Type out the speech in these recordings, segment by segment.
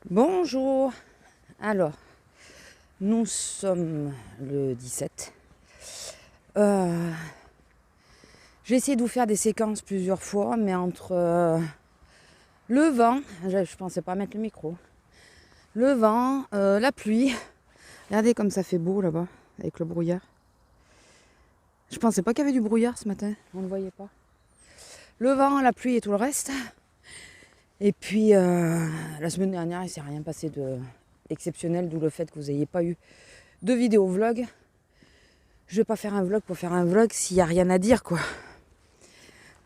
Bonjour. Alors, nous sommes le 17. J'ai essayé de vous faire des séquences plusieurs fois, mais entre le vent, je pensais pas mettre le micro, le vent, la pluie. Regardez comme ça fait beau là-bas, avec le brouillard. Je pensais pas qu'il y avait du brouillard ce matin, on ne voyait pas. Le vent, la pluie et tout le reste. Et puis, la semaine dernière, il ne s'est rien passé de exceptionnel, d'où le fait que vous n'ayez pas eu de vidéo vlog. Je vais pas faire un vlog pour faire un vlog s'il n'y a rien à dire, quoi.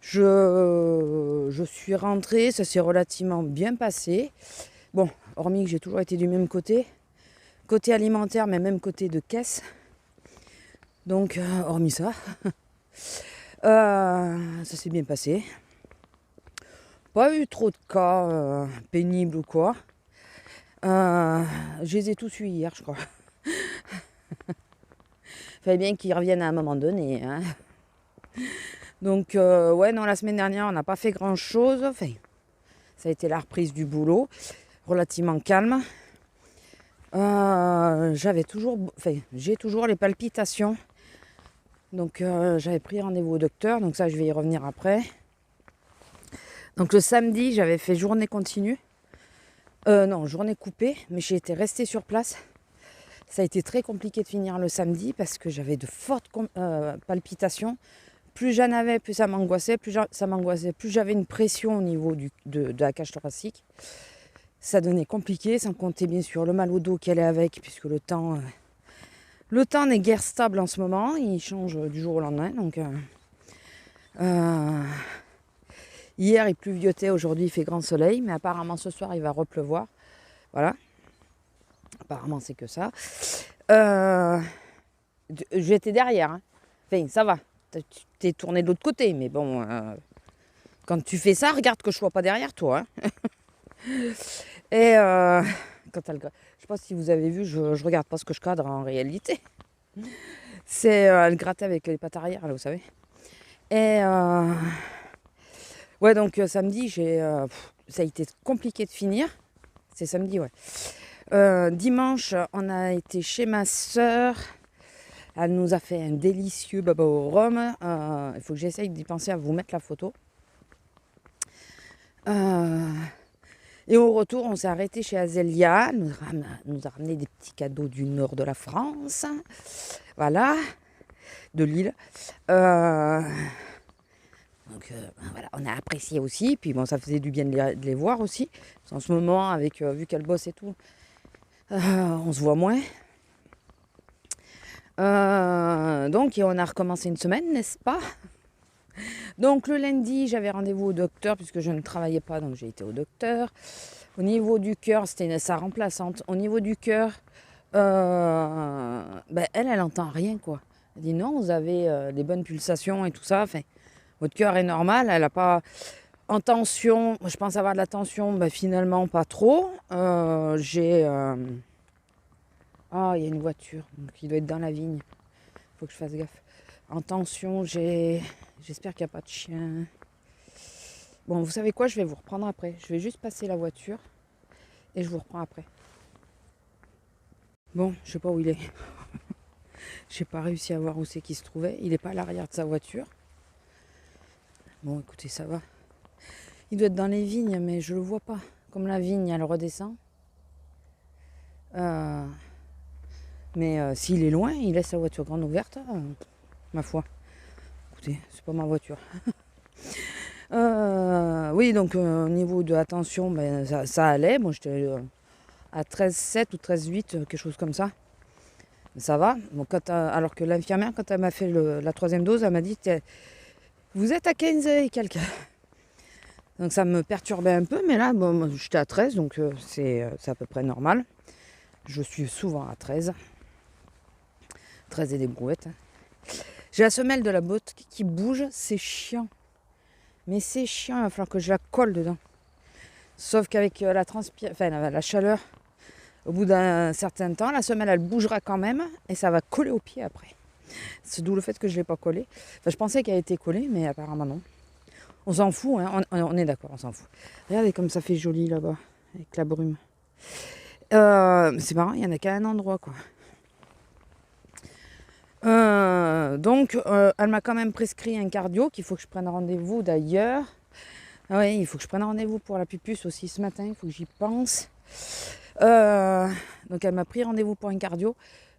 Je suis rentrée, ça s'est relativement bien passé. Bon, hormis que j'ai toujours été du même côté alimentaire, mais même côté de caisse. Donc, hormis ça, ça s'est bien passé. Pas eu trop de cas pénibles ou quoi. Je les ai tous eus hier, je crois. Fallait bien qu'ils reviennent à un moment donné, hein. Donc, ouais, non, la semaine dernière, on n'a pas fait grand-chose. Enfin, ça a été la reprise du boulot, relativement calme. J'ai toujours les palpitations. Donc, j'avais pris rendez-vous au docteur. Donc, ça, je vais y revenir après. Donc, le samedi, j'avais fait journée continue. Non, journée coupée, mais j'ai été restée sur place. Ça a été très compliqué de finir le samedi parce que j'avais de fortes palpitations. Plus j'en avais, plus ça m'angoissait. Plus j'avais une pression au niveau de la cage thoracique. Ça devenait compliqué, sans compter bien sûr le mal au dos qu'elle est avec, puisque le temps n'est guère stable en ce moment. Il change du jour au lendemain. Donc, hier, il pluviotait, aujourd'hui, il fait grand soleil. Mais apparemment, ce soir, il va repleuvoir. Voilà. Apparemment, c'est que ça. J'étais derrière. Hein. Enfin, ça va. Tu t'es tourné de l'autre côté. Mais bon, quand tu fais ça, regarde que je ne sois pas derrière toi. Hein. Et quand elle... Je ne sais pas si vous avez vu, je regarde pas ce que je cadre en réalité. C'est elle grattait avec les pattes arrière, là, vous savez. Et ouais, donc samedi, ça a été compliqué de finir. C'est samedi, ouais. Dimanche, on a été chez ma sœur. Elle nous a fait un délicieux baba au rhum. Il faut que j'essaye d'y penser à vous mettre la photo. Et au retour, on s'est arrêté chez Azélia. Elle nous a ramené des petits cadeaux du nord de la France. Voilà, de Lille. Donc voilà, on a apprécié aussi. Puis bon, ça faisait du bien de les voir aussi. En ce moment, avec vu qu'elle bosse et tout, on se voit moins. Donc, et on a recommencé une semaine, n'est-ce pas? Donc le lundi, j'avais rendez-vous au docteur puisque je ne travaillais pas, donc j'ai été au docteur. Au niveau du cœur, c'était sa remplaçante. Au niveau du cœur, elle entend rien, quoi. Elle dit non, vous avez des bonnes pulsations et tout ça. Enfin, votre cœur est normal, elle n'a pas en tension. Je pense avoir de la tension, finalement pas trop. Ah, il y a une voiture, donc il doit être dans la vigne. Il faut que je fasse gaffe. En tension, j'espère qu'il n'y a pas de chien. Bon, vous savez quoi, je vais vous reprendre après. Je vais juste passer la voiture et je vous reprends après. Bon, je sais pas où il est. J'ai pas réussi à voir où c'est qu'il se trouvait. Il n'est pas à l'arrière de sa voiture. Bon, écoutez, ça va. Il doit être dans les vignes, mais je le vois pas. Comme la vigne, elle redescend. Mais s'il est loin, il laisse sa voiture grande ouverte. Ma foi. Écoutez, c'est pas ma voiture. Oui, donc au niveau de la tension, ça allait. Bon, j'étais à 13,7 ou 13,8, quelque chose comme ça. Ça va. Bon, alors que l'infirmière, quand elle m'a fait la troisième dose, elle m'a dit vous êtes à 15 et quelques. Donc ça me perturbait un peu, mais là, bon, j'étais à 13, donc c'est à peu près normal. Je suis souvent à 13. 13 et des brouettes. J'ai la semelle de la botte qui bouge, c'est chiant. Mais c'est chiant, il va falloir que je la colle dedans. Sauf qu'avec la chaleur, au bout d'un certain temps, la semelle, elle bougera quand même et ça va coller au pied après. C'est d'où le fait que je ne l'ai pas collée. Enfin, je pensais qu'elle était collée, mais apparemment non. On s'en fout, hein. On est d'accord, on s'en fout. Regardez comme ça fait joli là-bas, avec la brume. C'est marrant, il n'y en a qu'à un endroit, quoi. Donc, elle m'a quand même prescrit un cardio, qu'il faut que je prenne rendez-vous d'ailleurs. Ah oui, il faut que je prenne rendez-vous pour la pupus aussi ce matin, il faut que j'y pense. Donc, elle m'a pris rendez-vous pour un cardio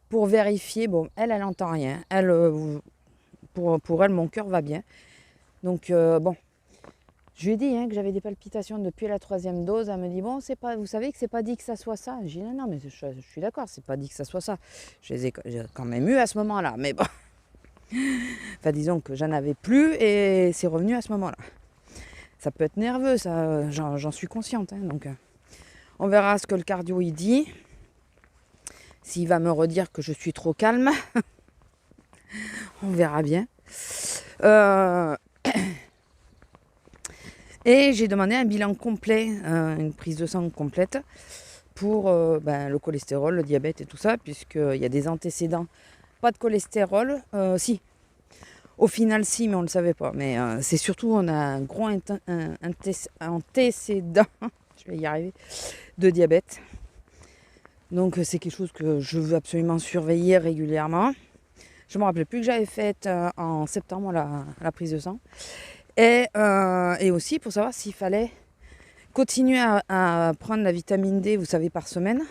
pour vérifier. Bon, elle n'entend rien. Pour elle, mon cœur va bien. Donc, bon. Je lui ai dit que j'avais des palpitations depuis la 3e dose. Elle me dit, bon, c'est pas, vous savez que c'est pas dit que ça soit ça. J'ai dit, non, mais je suis d'accord, c'est pas dit que ça soit ça. J'ai quand même eu à ce moment-là, mais bon. Enfin, disons que j'en avais plus et c'est revenu à ce moment-là. Ça peut être nerveux, ça, j'en suis consciente. Donc, on verra ce que le cardio il dit. S'il va me redire que je suis trop calme, on verra bien. Et j'ai demandé un bilan complet, une prise de sang complète pour le cholestérol, le diabète et tout ça, puisqu'il y a des antécédents. Pas de cholestérol, si. Au final, si, mais on ne le savait pas. Mais c'est surtout, on a un gros antécédent, je vais y arriver, de diabète. Donc c'est quelque chose que je veux absolument surveiller régulièrement. Je ne me rappelais plus que j'avais fait en septembre la prise de sang. Et aussi pour savoir s'il fallait continuer à prendre la vitamine D, vous savez, par semaine.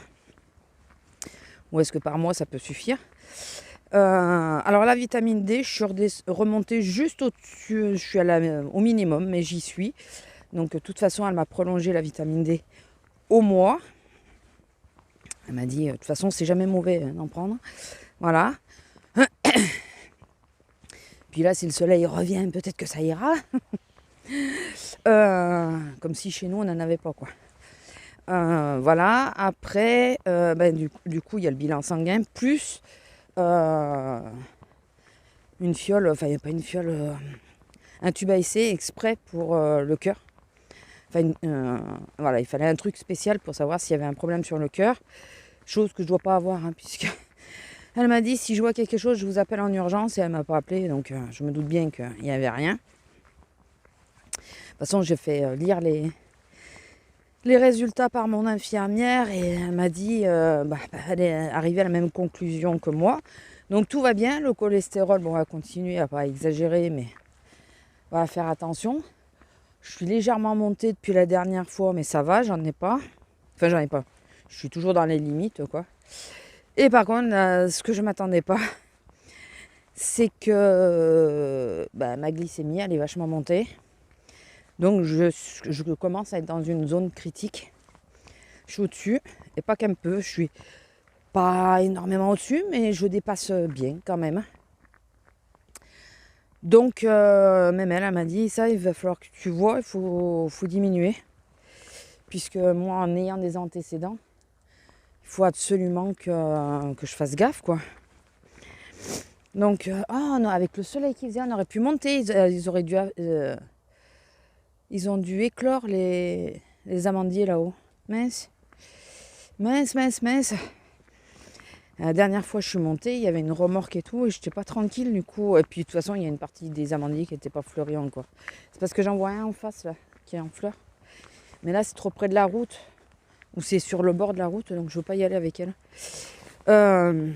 Ou est-ce que par mois ça peut suffire. Alors la vitamine D, je suis remontée juste au-dessus, je suis au minimum, mais j'y suis. Donc de toute façon, elle m'a prolongé la vitamine D au mois. Elle m'a dit, de toute façon, c'est jamais mauvais d'en prendre. Voilà. Puis là, si le soleil revient, peut-être que ça ira. Comme si chez nous, on n'en avait pas, quoi. Voilà. Après, du coup, il y a le bilan sanguin, plus une fiole, enfin, il n'y a pas une fiole, un tube à essai exprès pour le cœur. Enfin, voilà, il fallait un truc spécial pour savoir s'il y avait un problème sur le cœur. Chose que je ne dois pas avoir, puisque elle m'a dit, si je vois quelque chose, je vous appelle en urgence. Et elle ne m'a pas appelé, donc je me doute bien qu'il n'y avait rien. De toute façon, j'ai fait lire les résultats par mon infirmière. Et elle m'a dit, elle est arrivée à la même conclusion que moi. Donc tout va bien. Le cholestérol, bon, on va continuer à ne pas exagérer, mais on va faire attention. Je suis légèrement montée depuis la dernière fois, mais ça va, j'en ai pas. Enfin, j'en ai pas. Je suis toujours dans les limites, quoi. Et par contre, ce que je ne m'attendais pas, c'est que ma glycémie, elle est vachement montée. Donc, je commence à être dans une zone critique. Je suis au-dessus, et pas qu'un peu. Je suis pas énormément au-dessus, mais je dépasse bien quand même. Donc, même elle m'a dit, ça, il va falloir que tu vois, il faut diminuer. Puisque moi, en ayant des antécédents, il faut absolument que je fasse gaffe, quoi. Donc, non, avec le soleil qui faisait, on aurait pu monter. Ils auraient dû... ils ont dû éclore les amandiers là-haut. Mince. La dernière fois, je suis montée, il y avait une remorque et tout, et je n'étais pas tranquille du coup. Et puis, de toute façon, il y a une partie des amandiers qui n'était pas fleurie encore. C'est parce que j'en vois un en face, là, qui est en fleurs. Mais là, c'est trop près de la route. Ou c'est sur le bord de la route, donc je ne veux pas y aller avec elle. Je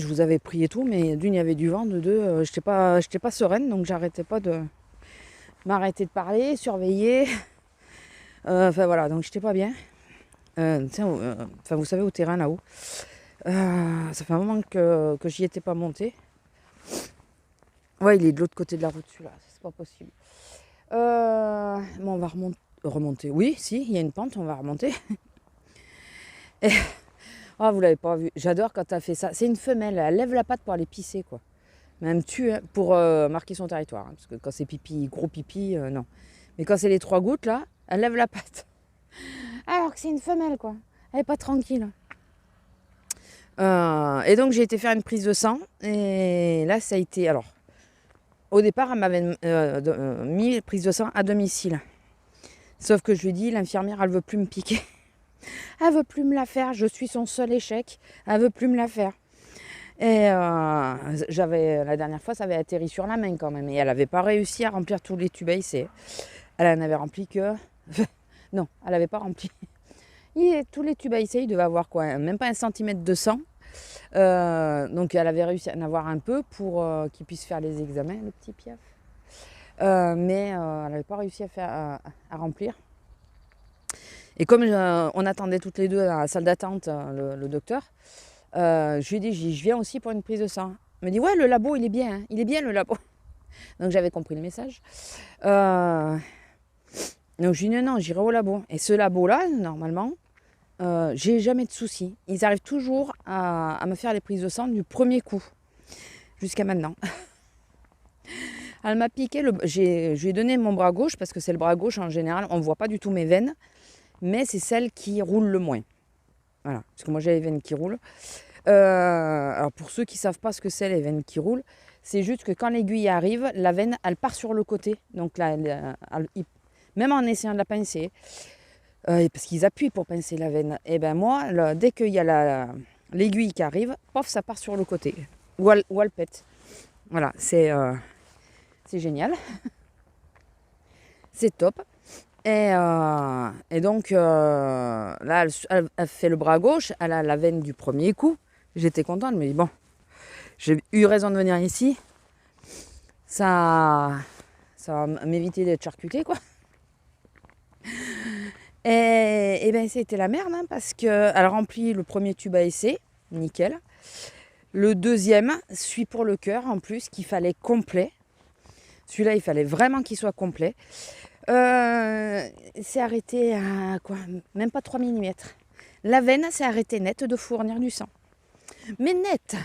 vous avais pris et tout, mais d'une, il y avait du vent, de deux, j'étais pas sereine, donc j'arrêtais pas de m'arrêter de parler, surveiller. Enfin voilà, donc j'étais pas bien. Vous savez, au terrain là-haut. Ça fait un moment que j'y étais pas montée. Ouais, il est de l'autre côté de la route, celui-là, c'est pas possible. Bon, on va remonter. Oui, si, il y a une pente, on va remonter. Et... Oh, vous l'avez pas vu. J'adore quand elle fait ça. C'est une femelle, elle lève la patte pour aller pisser, quoi. Mais elle me tue pour marquer son territoire. Parce que quand c'est pipi, gros pipi, non. Mais quand c'est les 3 gouttes, là, elle lève la patte. Alors que c'est une femelle, quoi. Elle est pas tranquille. Et donc, j'ai été faire une prise de sang. Et là, ça a été... Alors, au départ, elle m'avait mis prise de sang à domicile. Sauf que je lui ai dit, l'infirmière, elle veut plus me piquer. Elle veut plus me la faire, je suis son seul échec. Elle veut plus me la faire. Et la dernière fois, ça avait atterri sur la main quand même. Et elle n'avait pas réussi à remplir tous les tubes à essai. Elle en avait rempli que Non, elle n'avait pas rempli. Tous les tubes à essayer, il devait avoir quoi, même pas 1 cm de sang. Donc elle avait réussi à en avoir un peu pour qu'il puisse faire les examens, le petit Piaf. Mais elle n'avait pas réussi à remplir. Et comme on attendait toutes les deux dans la salle d'attente le docteur, je lui ai dit, je viens aussi pour une prise de sang. Elle me dit, ouais, le labo, il est bien, hein. Il est bien le labo. Donc j'avais compris le message. Donc je lui ai dit, non, j'irai au labo. Et ce labo-là, normalement, j'ai jamais de soucis. Ils arrivent toujours à me faire les prises de sang du premier coup, jusqu'à maintenant. Elle m'a piqué, je lui ai donné mon bras gauche, parce que c'est le bras gauche en général, on ne voit pas du tout mes veines, mais c'est celle qui roule le moins. Voilà, parce que moi j'ai les veines qui roulent. Alors pour ceux qui ne savent pas ce que c'est les veines qui roulent, c'est juste que quand l'aiguille arrive, la veine, elle part sur le côté. Donc là, même en essayant de la pincer, parce qu'ils appuient pour pincer la veine, et ben moi, dès qu'il y a l'aiguille qui arrive, pof, ça part sur le côté. Ou elle pète. Voilà, c'est génial. C'est top. Et donc, là, elle fait le bras gauche, elle a la veine du premier coup. J'étais contente, mais bon, j'ai eu raison de venir ici. Ça va m'éviter d'être charcutée, quoi. Et ben c'était la merde, hein, parce qu'elle remplit le premier tube à essai, nickel. Le deuxième suit pour le cœur, en plus, qu'il fallait complet. Celui-là, il fallait vraiment qu'il soit complet. C'est arrêté à quoi, même pas 3 mm. La veine s'est arrêtée net de fournir du sang. Mais net.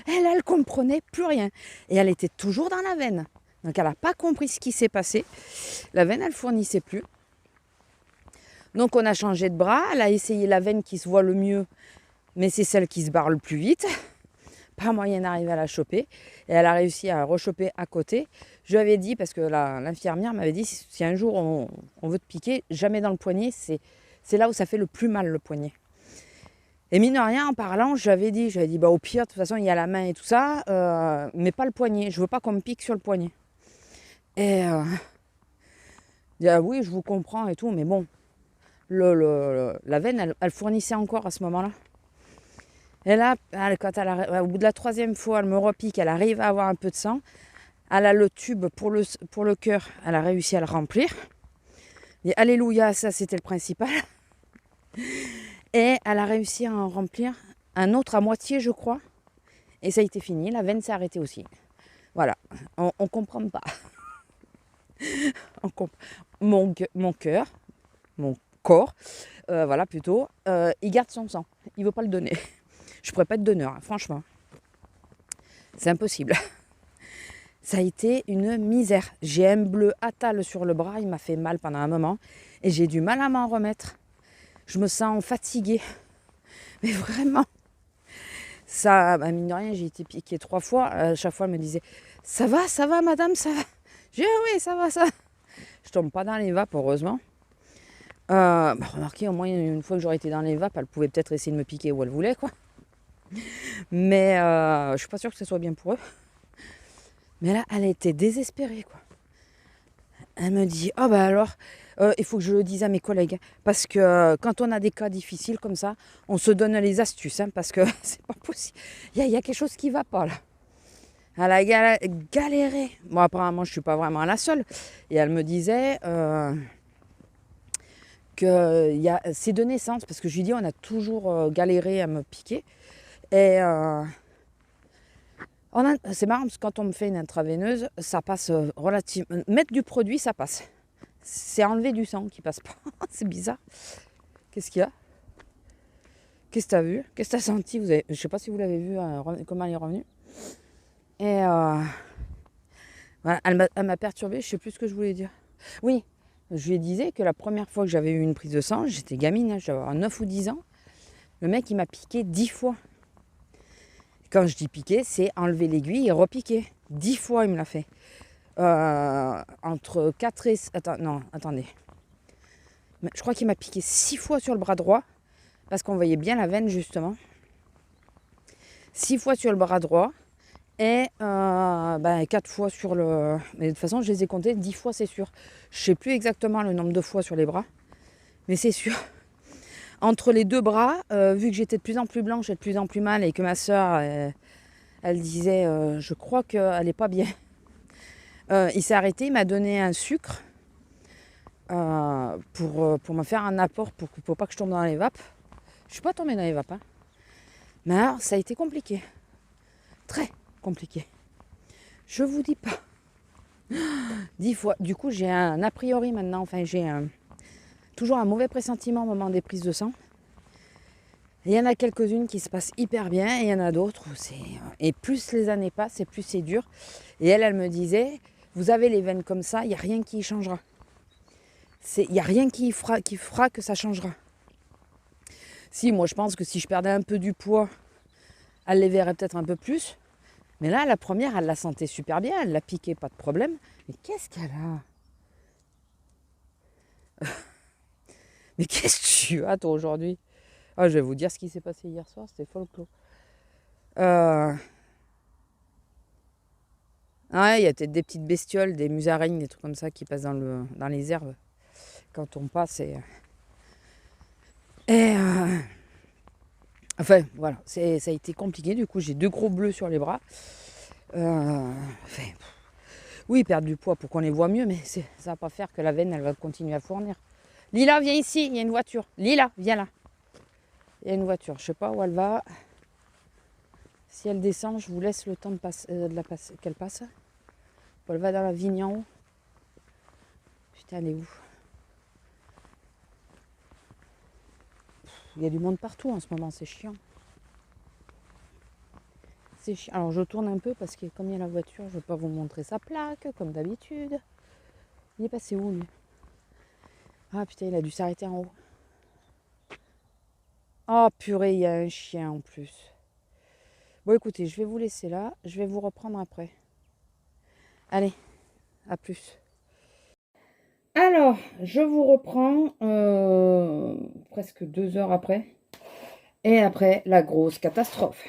Elle comprenait plus rien. Et elle était toujours dans la veine. Donc elle n'a pas compris ce qui s'est passé. La veine, elle fournissait plus. Donc on a changé de bras. Elle a essayé la veine qui se voit le mieux, mais c'est celle qui se barre le plus vite. Pas moyen d'arriver à la choper. Et elle a réussi à rechoper à côté. Je lui avais dit, parce que l'infirmière m'avait dit, si un jour on veut te piquer, jamais dans le poignet, c'est là où ça fait le plus mal, le poignet. Et mine de rien, en parlant, je lui avais dit, bah, au pire, de toute façon, il y a la main et tout ça, mais pas le poignet. Je veux pas qu'on me pique sur le poignet. Et elle dit, ah oui, je vous comprends et tout, mais bon, la veine, elle fournissait encore à ce moment-là. Et là, au bout de la 3e fois, elle me repique, elle arrive à avoir un peu de sang. Elle a le tube pour le cœur, elle a réussi à le remplir. Et alléluia, ça c'était le principal. Et elle a réussi à en remplir un autre à moitié, je crois. Et ça a été fini, la veine s'est arrêtée aussi. Voilà, on ne comprend pas. Mon cœur, mon corps, voilà plutôt, il garde son sang, il ne veut pas le donner. Je ne pourrais pas être donneur, hein, franchement. C'est impossible. Ça a été une misère. J'ai un bleu attal sur le bras, il m'a fait mal pendant un moment. Et j'ai du mal à m'en remettre. Je me sens fatiguée. Mais vraiment. Ça, mine de rien, j'ai été piquée 3 fois. À chaque fois, elle me disait, ça va, madame, ça va. J'ai dit, oui, ça va, ça va. Je tombe pas dans les vapes, heureusement. Remarquez, au moins, une fois que j'aurais été dans les vapes, elle pouvait peut-être essayer de me piquer où elle voulait, quoi. Mais je suis pas sûre que ce soit bien pour eux. Mais là, elle était désespérée, quoi. Elle me dit, oh bah alors, il faut que je le dise à mes collègues. Parce que quand on a des cas difficiles comme ça, on se donne les astuces, hein, parce que c'est pas possible. Il y a quelque chose qui va pas, là. Elle a galéré. Bon, apparemment, je suis pas vraiment la seule. Et elle me disait que c'est de naissance, parce que je lui dis, on a toujours galéré à me piquer. Et c'est marrant parce que quand on me fait une intraveineuse, ça passe relativement. Mettre du produit, ça passe. C'est enlever du sang qui passe pas. C'est bizarre. Qu'est-ce qu'il y a? Qu'est-ce que tu as vu? Qu'est-ce que tu as senti? Je ne sais pas si vous l'avez vu, comment elle est revenue. Et voilà, elle m'a perturbée, je ne sais plus ce que je voulais dire. Oui, je lui disais que la première fois que j'avais eu une prise de sang, j'étais gamine, hein, je devais avoir 9 ou 10 ans. Le mec, il m'a piqué 10 fois. Quand je dis piquer, c'est enlever l'aiguille et repiquer. 10 fois, il me l'a fait. Entre 4 et... attendez. Je crois qu'il m'a piqué 6 fois sur le bras droit, parce qu'on voyait bien la veine, justement. 6 fois sur le bras droit, et 4 fois sur le... Mais de toute façon, je les ai comptés, 10 fois, c'est sûr. Je ne sais plus exactement le nombre de fois sur les bras. Mais c'est sûr, entre les deux bras, vu que j'étais de plus en plus blanche et de plus en plus mal, et que ma soeur, elle disait, je crois qu'elle n'est pas bien. Il s'est arrêté, il m'a donné un sucre pour me faire un apport, pour pas que je tombe dans les vapes. Je suis pas tombée dans les vapes, hein. Mais alors, ça a été compliqué. Très compliqué. Je vous dis pas. 10 fois. Du coup, j'ai un a priori maintenant, enfin j'ai toujours un mauvais pressentiment au moment des prises de sang. Il y en a quelques-unes qui se passent hyper bien et il y en a d'autres où c'est... Et plus les années passent et plus c'est dur. Et elle me disait, vous avez les veines comme ça, il n'y a rien qui y changera. Il n'y a rien qui fera que ça changera. Si, moi je pense que si je perdais un peu du poids, elle les verrait peut-être un peu plus. Mais là, la première, elle la sentait super bien, elle l'a piqué, pas de problème. Mais qu'est-ce qu'elle a? Mais qu'est-ce que tu as toi aujourd'hui? Ah, je vais vous dire ce qui s'est passé hier soir, c'était folklore. Ouais, il y a peut-être des petites bestioles, des musaraignes, des trucs comme ça qui passent dans les herbes quand on passe. Enfin, voilà, ça a été compliqué. Du coup, j'ai 2 gros bleus sur les bras. Enfin, oui, perdre du poids pour qu'on les voit mieux, mais ça va pas faire que la veine, elle va continuer à fournir. Lila, viens ici, il y a une voiture. Lila, viens là. Il y a une voiture, je sais pas où elle va. Si elle descend, je vous laisse le temps qu'elle passe. Elle va dans la vigne en haut. Putain, elle est où? Il y a du monde partout en ce moment, c'est chiant. C'est chiant. Alors je tourne un peu parce que comme il y a la voiture, je ne vais pas vous montrer sa plaque, comme d'habitude. Il est passé où lui? Ah putain, il a dû s'arrêter en haut. Oh purée, il y a un chien en plus. Bon écoutez, je vais vous laisser là. Je vais vous reprendre après. Allez, à plus. Alors, je vous reprends presque 2 heures après. Et après, la grosse catastrophe.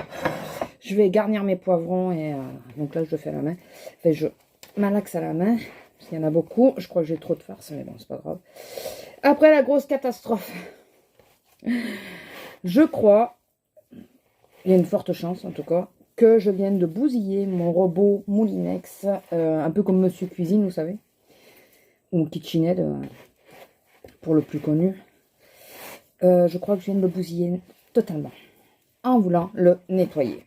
Je vais garnir mes poivrons et donc là, je le fais à la main. Enfin, je malaxe à la main, parce qu'il y en a beaucoup. Je crois que j'ai trop de farce, mais bon, c'est pas grave. Après la grosse catastrophe, je crois, il y a une forte chance en tout cas, que je vienne de bousiller mon robot Moulinex, un peu comme Monsieur Cuisine, vous savez, ou KitchenAid, pour le plus connu. Je crois que je viens de le bousiller totalement, en voulant le nettoyer.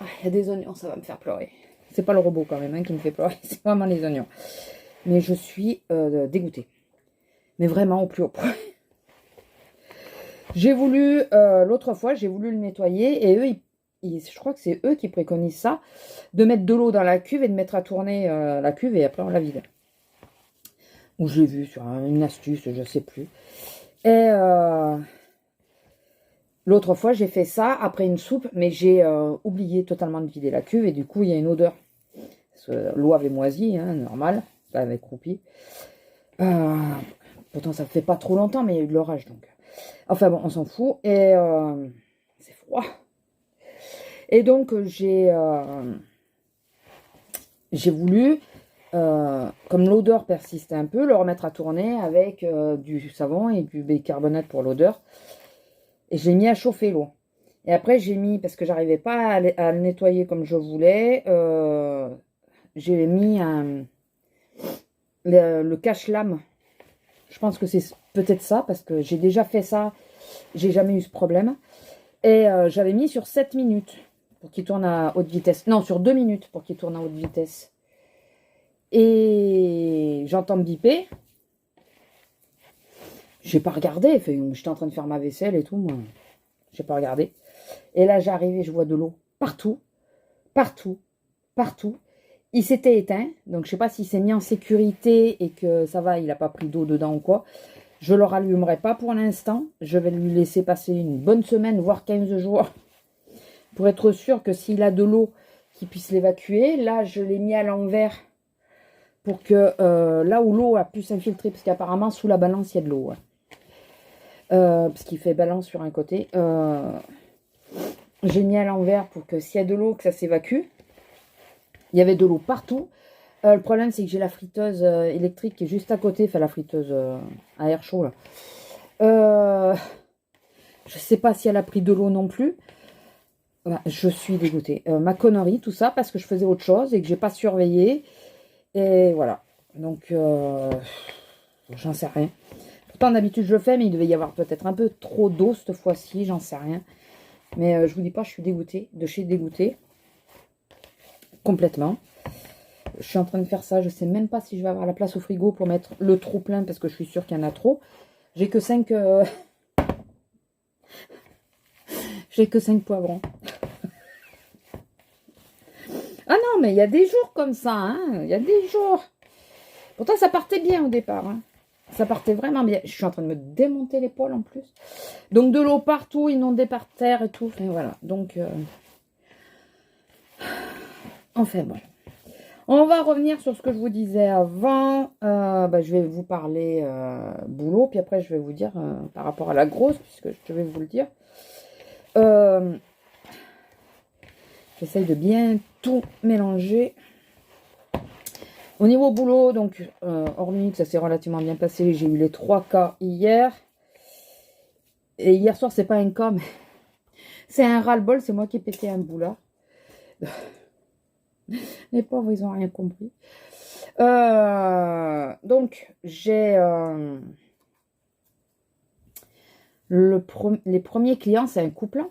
Ah, il y a des oignons, ça va me faire pleurer. C'est pas le robot quand même qui me fait pleurer, c'est vraiment les oignons. Mais je suis dégoûtée. Mais vraiment au plus haut point. J'ai voulu, l'autre fois, j'ai voulu le nettoyer et eux, je crois que c'est eux qui préconisent ça, de mettre de l'eau dans la cuve et de mettre à tourner la cuve et après on la vide. Ou j'ai vu sur une astuce, je sais plus. Et l'autre fois, j'ai fait ça après une soupe, mais j'ai oublié totalement de vider la cuve et du coup, il y a une odeur. L'eau avait moisi, hein, normal, ça avait croupi. Pourtant, ça ne fait pas trop longtemps, mais il y a eu de l'orage, donc. Enfin bon, on s'en fout. Et c'est froid. Et donc, j'ai voulu, comme l'odeur persistait un peu, le remettre à tourner avec du savon et du bicarbonate pour l'odeur. Et j'ai mis à chauffer l'eau. Et après, j'ai mis, parce que j'arrivais pas à le nettoyer comme je voulais, j'ai mis le cache-lame. Je pense que c'est peut-être ça, parce que j'ai déjà fait ça, j'ai jamais eu ce problème. Et j'avais mis sur 7 minutes pour qu'il tourne à haute vitesse. Non, sur 2 minutes pour qu'il tourne à haute vitesse. Et j'entends biper. J'ai pas regardé. J'étais en train de faire ma vaisselle et tout, moi. J'ai pas regardé. Et là, j'arrive et je vois de l'eau partout. Partout. Partout. Il s'était éteint. Donc, je sais pas s'il s'est mis en sécurité et que ça va, il n'a pas pris d'eau dedans ou quoi. Je le rallumerai pas pour l'instant. Je vais lui laisser passer une bonne semaine, voire 15 jours. Pour être sûr que s'il a de l'eau, qu'il puisse l'évacuer. Là, je l'ai mis à l'envers. Pour que là où l'eau a pu s'infiltrer. Parce qu'apparemment, sous la balance, il y a de l'eau. Parce qu'il fait balance sur un côté. J'ai mis à l'envers pour que s'il y a de l'eau, que ça s'évacue. Il y avait de l'eau partout. Le problème, c'est que j'ai la friteuse électrique qui est juste à côté. Enfin, la friteuse à air chaud, là. Je sais pas si elle a pris de l'eau non plus. Voilà, je suis dégoûtée. Ma connerie, tout ça, parce que je faisais autre chose et que j'ai pas surveillé. Et voilà. Donc, j'en sais rien. Pourtant, d'habitude, je le fais, mais il devait y avoir peut-être un peu trop d'eau cette fois-ci, j'en sais rien. Mais je vous dis pas, je suis dégoûtée, de chez dégoûtée. Complètement. Je suis en train de faire ça, je sais même pas si je vais avoir la place au frigo pour mettre le trop plein, parce que je suis sûre qu'il y en a trop. J'ai que 5... J'ai que 5 poivrons. Ah non, mais il y a des jours comme ça, hein. Il y a des jours. Pourtant, ça partait bien au départ, hein. Ça partait vraiment bien. Je suis en train de me démonter l'épaule en plus. Donc, de l'eau partout, inondée par terre et tout. Enfin, voilà. Donc, enfin, bon. On va revenir sur ce que je vous disais avant. Je vais vous parler boulot. Puis après, je vais vous dire par rapport à la grosse, puisque je vais vous le dire. J'essaye de bien tout mélanger. Au niveau boulot, donc, hormis que ça s'est relativement bien passé, j'ai eu les 3 cas hier. Et hier soir, c'est pas un cas, mais c'est un ras-le-bol, c'est moi qui ai pété un boulard. Les pauvres, ils ont rien compris. Donc, j'ai... les premiers clients, c'est un couple.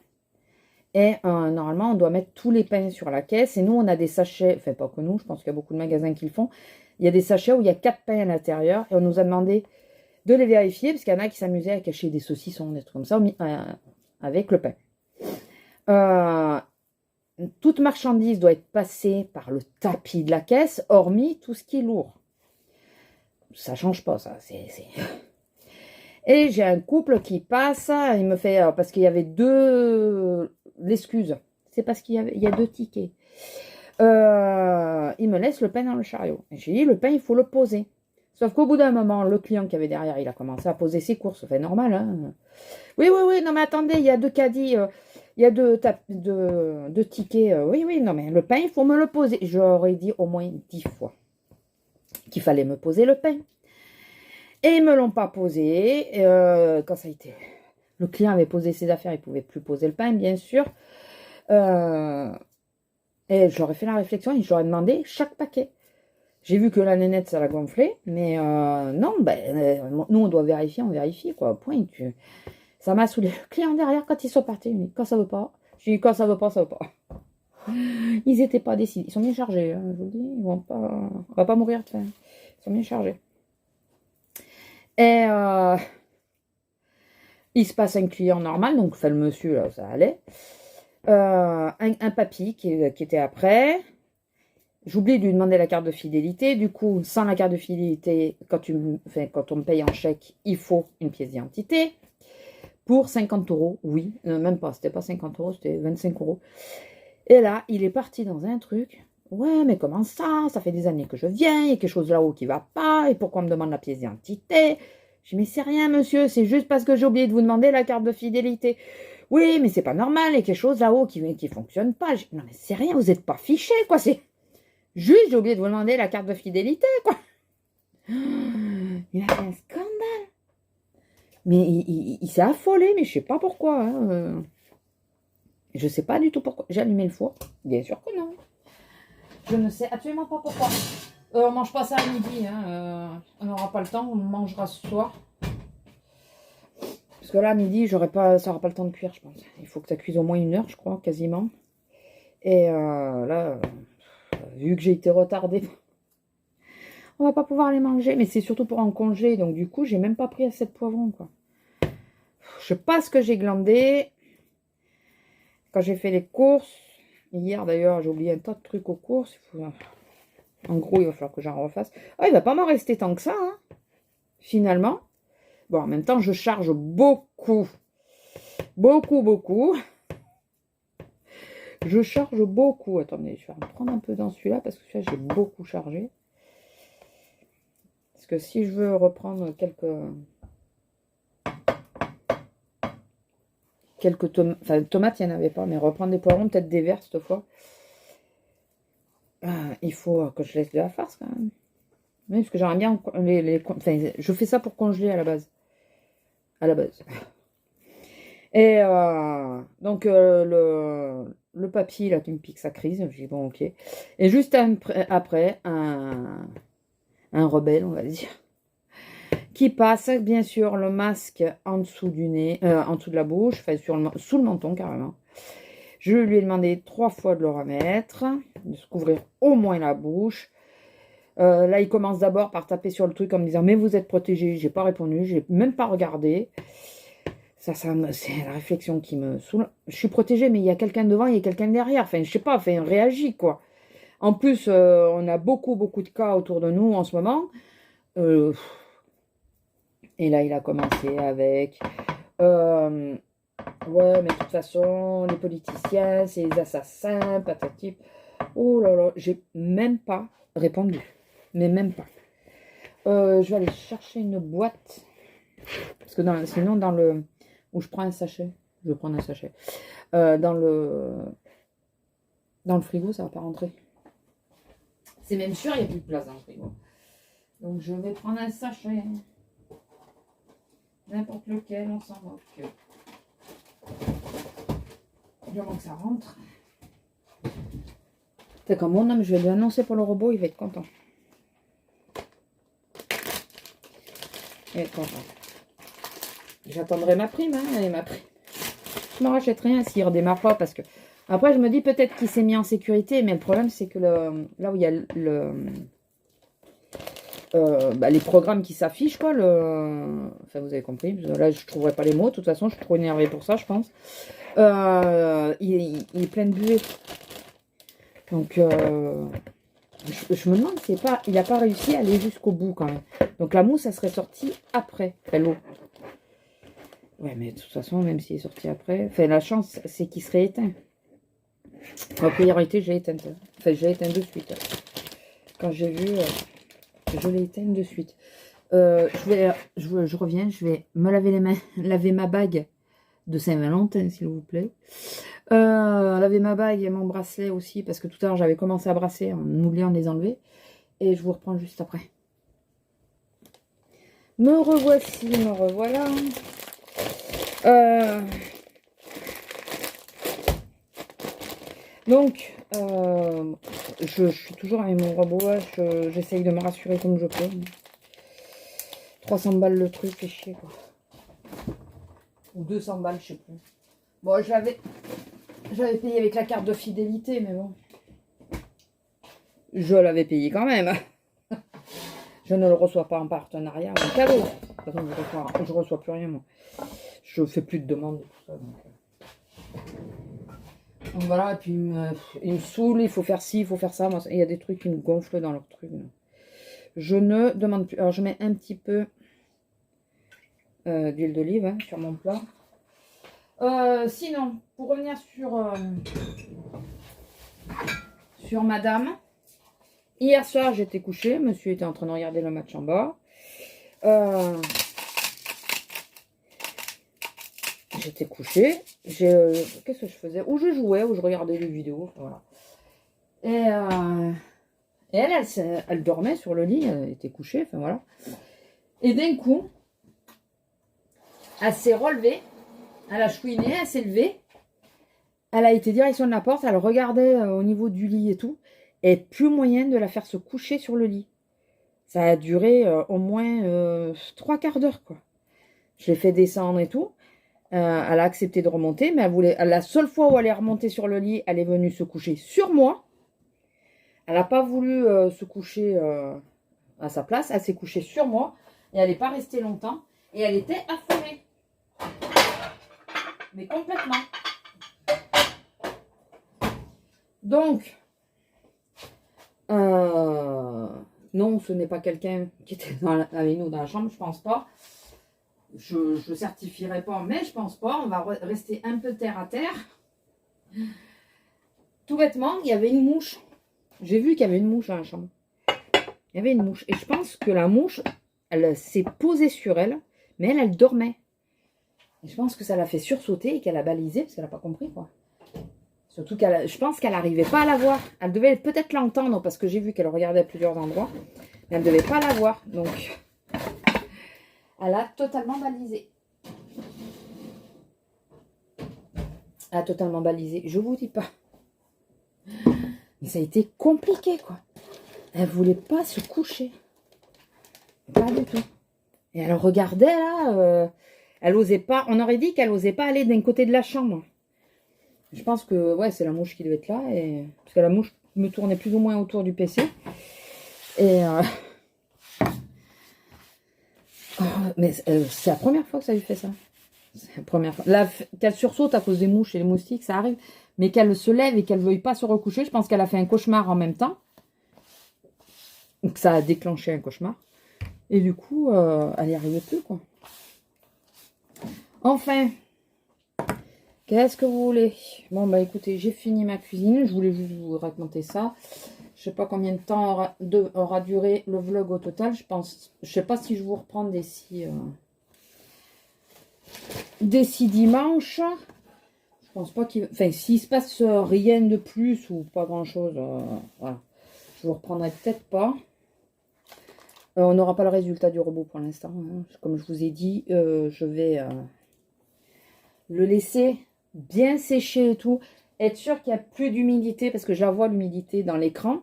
Et normalement, on doit mettre tous les pains sur la caisse. Et nous, on a des sachets, enfin pas que nous, je pense qu'il y a beaucoup de magasins qui le font. Il y a des sachets où il y a 4 pains à l'intérieur. Et on nous a demandé de les vérifier, parce qu'il y en a qui s'amusaient à cacher des saucissons, des trucs comme ça, avec le pain. Toute marchandise doit être passée par le tapis de la caisse, hormis tout ce qui est lourd. Ça change pas, ça. Et j'ai un couple qui passe, il me fait, parce qu'il y avait l'excuse, c'est parce qu'il y a 2 tickets. Il me laisse le pain dans le chariot. Et j'ai dit, le pain, il faut le poser. Sauf qu'au bout d'un moment, le client qui avait derrière, il a commencé à poser ses courses. Fait normal, hein. Oui, non, mais attendez, il y a 2 caddies, il y a deux tickets. Oui, non, mais le pain, il faut me le poser. J'aurais dit au moins 10 fois qu'il fallait me poser le pain. Et ils me l'ont pas posé. Quand ça a été... Le client avait posé ses affaires, il ne pouvait plus poser le pain, bien sûr. Et j'aurais fait la réflexion et j'aurais demandé chaque paquet. J'ai vu que la nénette, ça l'a gonflé. Mais non, nous, on doit vérifier, on vérifie, quoi. Point. Ça m'a saoulé. Le client derrière, quand ils sont partis, il me dit, quand ça veut pas. Je dis, quand ça veut pas, ça veut pas. Ils n'étaient pas décidés. Ils sont bien chargés, hein, je vous le dis. On va pas mourir de faim. Ils sont bien chargés. Et il se passe un client normal, donc le monsieur, là, ça allait. Un papy qui était après. J'oublie de lui demander la carte de fidélité. Du coup, sans la carte de fidélité, quand on me paye en chèque, il faut une pièce d'identité. Pour 50 €, oui. Même pas, c'était pas 50 €, c'était 25 €. Et là, il est parti dans un truc. Ouais, mais comment ça? Ça fait des années que je viens, il y a quelque chose là-haut qui va pas, et pourquoi on me demande la pièce d'identité? Je dis, mais c'est rien, monsieur, c'est juste parce que j'ai oublié de vous demander la carte de fidélité. Oui, mais c'est pas normal, il y a quelque chose là-haut qui fonctionne pas. Je dis, non, mais c'est rien, vous n'êtes pas fiché, quoi, c'est juste, j'ai oublié de vous demander la carte de fidélité, quoi. Il a fait un scandale. Mais il s'est affolé, mais je sais pas pourquoi, hein. Je sais pas du tout pourquoi. J'ai allumé le four. Bien sûr que non. Je ne sais absolument pas pourquoi. On mange pas ça à midi. Hein. On n'aura pas le temps. On mangera ce soir. Parce que là, à midi, ça n'aura pas le temps de cuire, je pense. Il faut que ça cuise au moins 1 heure, je crois, quasiment. Et là, vu que j'ai été retardée, on va pas pouvoir les manger. Mais c'est surtout pour un congé. Donc du coup, j'ai même pas pris assez de poivrons, quoi. Je sais pas ce que j'ai glandé. Quand j'ai fait les courses, hier d'ailleurs, j'ai oublié un tas de trucs aux courses. En gros, il va falloir que j'en refasse. Ah, il va pas m'en rester tant que ça, hein, finalement. Bon, en même temps, je charge beaucoup. Beaucoup. Je charge beaucoup. Attendez, je vais en prendre un peu dans celui-là parce que celui-là, j'ai beaucoup chargé. Parce que si je veux reprendre quelques tomates, il n'y en avait pas, mais reprendre des poivrons, peut-être des verts cette fois. Il faut que je laisse de la farce quand même. Oui, parce que j'aimerais bien je fais ça pour congeler à la base. à la base. Et donc le papy là qui me pique sa crise, je dis bon ok. Et juste après, un rebelle, on va dire, qui passe bien sûr le masque en dessous du nez, en dessous de la bouche, enfin sous le menton carrément. Je lui ai demandé 3 fois de le remettre, de se couvrir au moins la bouche. Là, il commence d'abord par taper sur le truc en me disant « Mais vous êtes protégé ?» J'ai pas répondu, j'ai même pas regardé. C'est la réflexion qui me saoule. Je suis protégée, mais il y a quelqu'un devant, il y a quelqu'un derrière. Enfin, je sais pas, enfin, réagis, quoi. En plus, on a beaucoup de cas autour de nous en ce moment. Et là, il a commencé avec... ouais, mais de toute façon, les politiciens, c'est les assassins, patati. Oh là là, j'ai même pas répondu. Mais même pas. Je vais aller chercher une boîte. Parce que sinon, dans le... Où je prends un sachet. Je vais prendre un sachet. Dans le frigo, ça va pas rentrer. C'est même sûr, il n'y a plus de place dans le frigo. Donc, je vais prendre un sachet. N'importe lequel, on s'en moque. Du moment que ça rentre. C'est comme mon homme, je vais lui annoncer pour le robot, il va être content. Il va être content. J'attendrai ma prime, hein, et ma prime. Je ne me rachète rien s'il ne redémarre pas, parce que... Après, je me dis peut-être qu'il s'est mis en sécurité, mais le problème, c'est que là où il y a les programmes qui s'affichent, quoi, enfin, vous avez compris, là, je ne trouverai pas les mots, de toute façon, je suis trop énervée pour ça, je pense. Il est plein de buée. Donc, je me demande s'il n'a pas réussi à aller jusqu'au bout, quand même. Donc, la mousse, ça serait sortie après, l'eau. Ouais, mais de toute façon, même s'il est sorti après... Enfin, la chance, c'est qu'il serait éteint. En priorité, j'ai éteint. Enfin, j'ai éteint de suite. Quand j'ai vu, je l'ai éteint de suite. Je reviens, je vais me laver les mains, laver ma bague de Saint-Valentin, s'il vous plaît. Laver ma bague et mon bracelet aussi, parce que tout à l'heure, j'avais commencé à brasser en oubliant de les enlever. Et je vous reprends juste après. Me revoici, me revoilà. Donc, je suis toujours avec mon robot, j'essaye de me rassurer comme je peux. 300 balles le truc, c'est chier, quoi. Ou 200 balles, je sais plus. Bon, j'avais payé avec la carte de fidélité, mais bon. Je l'avais payé quand même. Je ne le reçois pas en partenariat, en cadeau. De toute façon, je reçois plus rien, moi. Je fais plus de demandes et tout ça, donc voilà, et puis il me saoule, il faut faire ci, il faut faire ça. Moi, il y a des trucs qui me gonflent dans leur truc. Je ne demande plus. Alors, je mets un petit peu d'huile d'olive, hein, sur mon plat. Sinon, pour revenir sur madame, hier soir, j'étais couchée. Monsieur était en train de regarder le match en bas. J'étais couchée. Qu'est-ce que je faisais? Ou je jouais, ou je regardais des vidéos. Voilà. Et elle dormait sur le lit. Elle était couchée. Enfin voilà. Et d'un coup, elle s'est relevée. Elle a chouiné. Elle s'est levée. Elle a été direction de la porte. Elle regardait au niveau du lit et tout. Et plus moyen de la faire se coucher sur le lit. Ça a duré au moins 3 quarts d'heure, quoi. Je l'ai fait descendre et tout. Elle a accepté de remonter, mais la seule fois où elle est remontée sur le lit, elle est venue se coucher sur moi. Elle n'a pas voulu se coucher à sa place. Elle s'est couchée sur moi et elle n'est pas restée longtemps. Et elle était affolée. Mais complètement. Donc, non, ce n'est pas quelqu'un qui était avec nous dans la chambre, je pense pas. Je ne certifierai pas, mais je pense pas. On va rester un peu terre à terre. Tout bêtement, il y avait une mouche. J'ai vu qu'il y avait une mouche dans la chambre. Il y avait une mouche. Et je pense que la mouche, elle s'est posée sur elle, mais elle dormait. Et je pense que ça l'a fait sursauter et qu'elle a balisé, parce qu'elle n'a pas compris, quoi. Surtout je pense qu'elle n'arrivait pas à la voir. Elle devait peut-être l'entendre, parce que j'ai vu qu'elle regardait à plusieurs endroits. Mais elle ne devait pas la voir. Donc, elle a totalement balisé. a totalement balisé. Je vous dis pas. Mais ça a été compliqué, quoi. Elle voulait pas se coucher. Pas du tout. Et elle regardait, là. Elle osait pas. On aurait dit qu'elle osait pas aller d'un côté de la chambre. Je pense que, ouais, c'est la mouche qui devait être là. Parce que la mouche me tournait plus ou moins autour du PC. Et... mais c'est la première fois que ça lui fait ça. C'est la première fois. Là, qu'elle sursaute à cause des mouches et les moustiques, ça arrive. Mais qu'elle se lève et qu'elle ne veuille pas se recoucher, je pense qu'elle a fait un cauchemar en même temps. Donc ça a déclenché un cauchemar. Et du coup, elle n'y arrivait plus, quoi. Enfin, qu'est-ce que vous voulez? Bon, bah écoutez, j'ai fini ma cuisine. Je voulais juste vous raconter ça. Je sais pas combien de temps aura duré le vlog au total. Je sais pas si je vous reprends d'ici dimanche. Je pense pas qu'il... Enfin, s'il se passe rien de plus ou pas grand-chose, voilà. Je vous reprendrai peut-être pas. On n'aura pas le résultat du robot pour l'instant. Hein. Comme je vous ai dit, je vais le laisser bien sécher et tout. Être sûr qu'il n'y a plus d'humidité parce que je la vois l'humidité dans l'écran.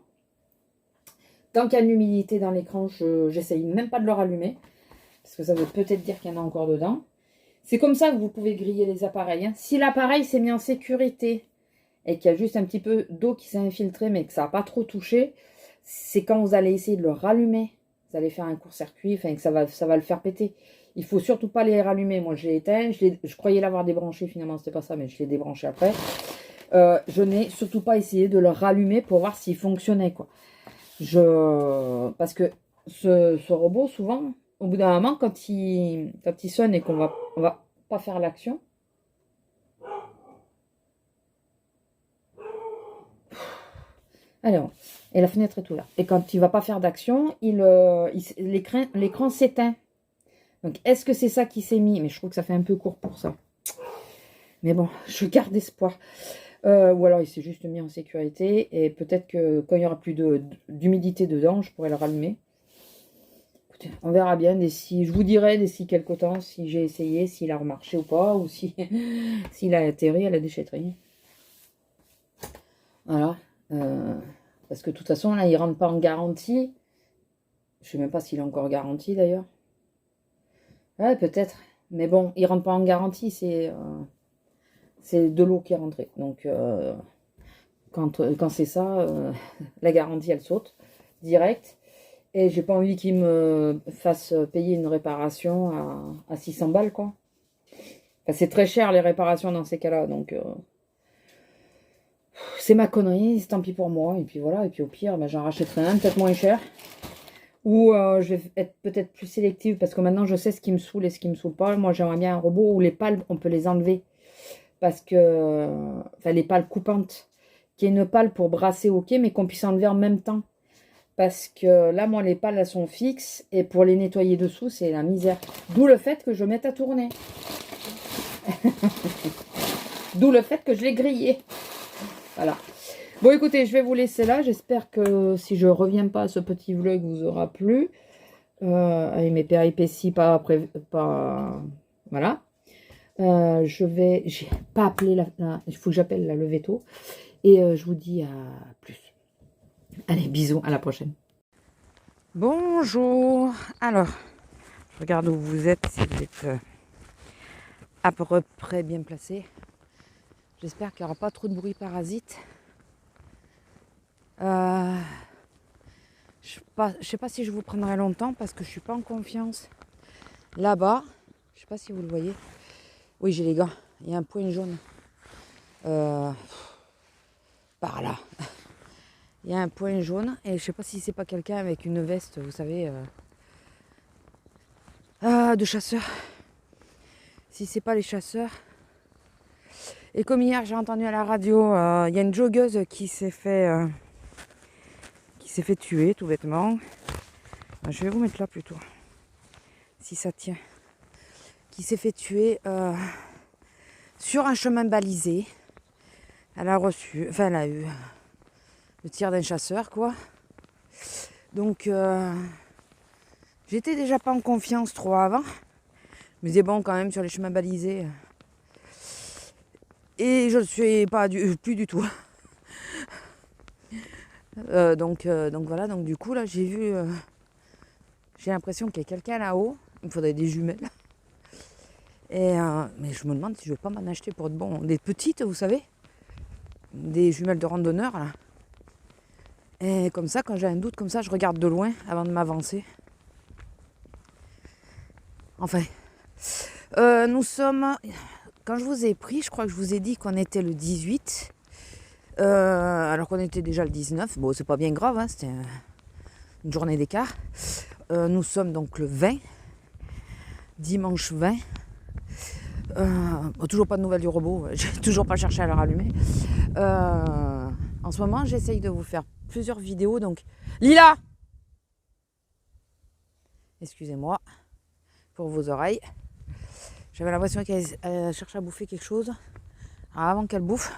Tant qu'il y a de l'humidité dans l'écran, j'essaye même pas de le rallumer. Parce que ça veut peut-être dire qu'il y en a encore dedans. C'est comme ça que vous pouvez griller les appareils. Hein. Si l'appareil s'est mis en sécurité et qu'il y a juste un petit peu d'eau qui s'est infiltrée mais que ça n'a pas trop touché, c'est quand vous allez essayer de le rallumer. Vous allez faire un court-circuit, enfin que ça va le faire péter. Il faut surtout pas les rallumer. Moi, je l'ai éteint. Je croyais l'avoir débranché. Finalement, c'était pas ça, mais je l'ai débranché après. Je n'ai surtout pas essayé de le rallumer pour voir s'il fonctionnait, quoi. Parce que ce robot, souvent, au bout d'un moment, quand il sonne et qu'on va pas faire l'action, alors, et la fenêtre est tout là. Et quand il va pas faire d'action, l'écran s'éteint. Donc, est-ce que c'est ça qui s'est mis? Mais je trouve que ça fait un peu court pour ça. Mais bon, je garde espoir. Ou alors, il s'est juste mis en sécurité. Et peut-être que quand il n'y aura plus d'humidité dedans, je pourrais le rallumer. Écoutez, on verra bien. Je vous dirai d'ici quelques temps si j'ai essayé, s'il a remarché ou pas. Ou s'il a atterri à la déchetterie. Voilà. Parce que de toute façon, là, il ne rentre pas en garantie. Je ne sais même pas s'il est encore garanti d'ailleurs. Ouais, peut-être. Mais bon, il ne rentre pas en garantie. C'est de l'eau qui est rentrée. Donc, quand c'est ça, la garantie, elle saute direct. Et j'ai pas envie qu'il me fasse payer une réparation à 600 balles, quoi. Enfin, c'est très cher, les réparations dans ces cas-là. Donc, c'est ma connerie. C'est tant pis pour moi. Et puis voilà. Et puis au pire, ben, j'en rachèterai un, peut-être moins cher. Ou je vais être peut-être plus sélective. Parce que maintenant, je sais ce qui me saoule et ce qui me saoule pas. Moi, j'aimerais bien un robot où les pales, on peut les enlever. Parce que, enfin, les pales coupantes, qu'il y ait une pale pour brasser au quai, mais qu'on puisse enlever en même temps. Parce que là, moi, les pales, elles sont fixes, et pour les nettoyer dessous, c'est la misère. D'où le fait que je mette à tourner. D'où le fait que je l'ai grillé. Voilà. Bon, écoutez, je vais vous laisser là. J'espère que si je reviens pas, ce petit vlog vous aura plu. Avec mes péripéties, voilà. J'ai pas appelé il faut que j'appelle la levée tôt. Et je vous dis à plus. Allez, bisous, à la prochaine. Bonjour. Alors, je regarde où vous êtes, si vous êtes à peu près bien placé. J'espère qu'il n'y aura pas trop de bruit parasite. Je sais pas si je vous prendrai longtemps parce que je suis pas en confiance. Là-bas, je sais pas si vous le voyez. Oui, j'ai les gants. Il y a un point jaune. Par là. Il y a un point jaune et je sais pas si c'est pas quelqu'un avec une veste, vous savez, de chasseur. Si c'est pas les chasseurs. Et comme hier j'ai entendu à la radio, il y a une joggeuse qui s'est fait tuer tout bêtement. Je vais vous mettre là plutôt, si ça tient. Qui s'est fait tuer sur un chemin balisé. Elle a eu le tir d'un chasseur, quoi. Donc, j'étais déjà pas en confiance trop avant. Je me disais, bon, quand même, sur les chemins balisés. Et je ne le suis pas plus du tout. Donc voilà, donc du coup là j'ai vu, j'ai l'impression qu'il y a quelqu'un là-haut. Il me faudrait des jumelles. Mais je me demande si je vais pas m'en acheter pour de bon. Des petites, vous savez, des jumelles de randonneur là. Et comme ça, quand j'ai un doute comme ça, je regarde de loin avant de m'avancer. Enfin, nous sommes, quand je vous ai pris, je crois que je vous ai dit qu'on était le 18, alors qu'on était déjà le 19. Bon, c'est pas bien grave, hein, c'était une journée d'écart. Nous sommes donc le 20, dimanche 20. Toujours pas de nouvelles du robot, j'ai toujours pas cherché à le rallumer. En ce moment, j'essaye de vous faire plusieurs vidéos. Donc, Lila, excusez-moi pour vos oreilles. J'avais l'impression qu'elle cherchait à bouffer quelque chose. Alors, avant qu'elle bouffe,